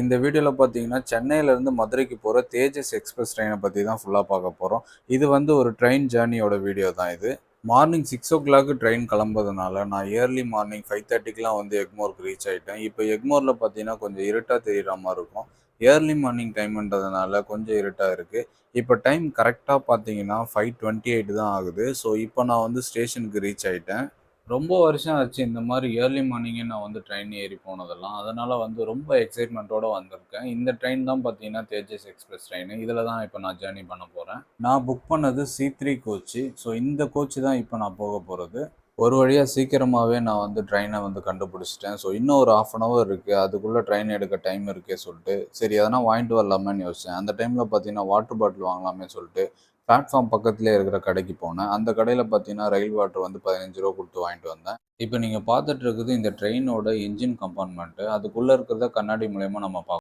இந்த வீடியோல பார்த்தீங்கன்னா, சென்னையிலேருந்து மதுரைக்கு போற தேஜஸ் எக்ஸ்பிரஸ் ட்ரெயின பத்தி தான் ஃபுல்லா பார்க்க போறோம். இது வந்து ஒரு ட்ரெயின் ஜர்னியோட வீடியோ தான் இது. மார்னிங் 6:00 ட்ரெயின் கிளம்புறதுனால, நான் இயர்லி மார்னிங் 5:30க்குலாம் வந்து எக்மோருக்கு ரீச் ஆயிட்டேன். இப்போ எக்மோர்ல பார்த்தீங்கன்னா, கொஞ்சம் இருட்டா தெரியிற மாரி இருக்கும். இயர்லி மார்னிங் டைம்ன்றதுனால கொஞ்சம் இருட்டா இருக்கு. இப்போ டைம் கரெக்ட்டா பார்த்தீங்கன்னா, 5:28 தான் ஆகுது. ஸோ, இப்போ நான் வந்து ஸ்டேஷனுக்கு ரீச் ஆயிட்டேன். ரொம்ப வருஷம் ஆச்சு இந்த மாரி இயர்லி மார்னிங்கே நான் வந்து ட்ரெயின் ஏறி போனதெல்லாம். அதனால வந்து ரொம்ப எக்ஸைட்மென்ட்டோட வந்திருக்கேன். இந்த ட்ரெயின் தான் பார்த்தீங்கன்னா, தேஜஸ் எக்ஸ்பிரஸ் ட்ரெயினு. இதில தான் இப்ப நான் ஜர்னி பண்ண போறேன். நான் புக் பண்ணது C3 கோச்சு. ஸோ இந்த கோச்சு தான் இப்ப நான் போக போறது. ஒரு வழியா சீக்கிரமாவே நான் வந்து ட்ரெயின வந்து கண்டுபிடிச்சுட்டேன். ஸோ இன்னும் ஒரு 1/2 அன் ஹவர் இருக்கு. அதுக்குள்ள ட்ரெயின் எடுக்க டைம் இருக்கே சொல்ட்டு, சரி எதனா வாங்கிட்டு வரலாமேன்னு யோசிச்சேன். அந்த டைம்ல பார்த்தீங்கன்னா, வாட்டர் பாட்டில் வாங்கலாமேன்னு சொல்ட்டு, பிளாட்ஃபார்ம் பக்கத்திலேயே இருக்கிற கடைக்கு போனேன். அந்த கடையில பார்த்தீங்கன்னா, ரயில் வாட்டர் வந்து ரூ. 15 குடுத்து வாங்கிட்டு வந்தேன். இப்ப நீங்க பார்த்துட்டு இருக்குது இந்த ட்ரெயினோட என்ஜின் கம்பார்ட்மெண்ட். அதுக்குள்ள இருக்கிறத கண்ணாடி மூலியமா நம்ம பார்க்கலாம்.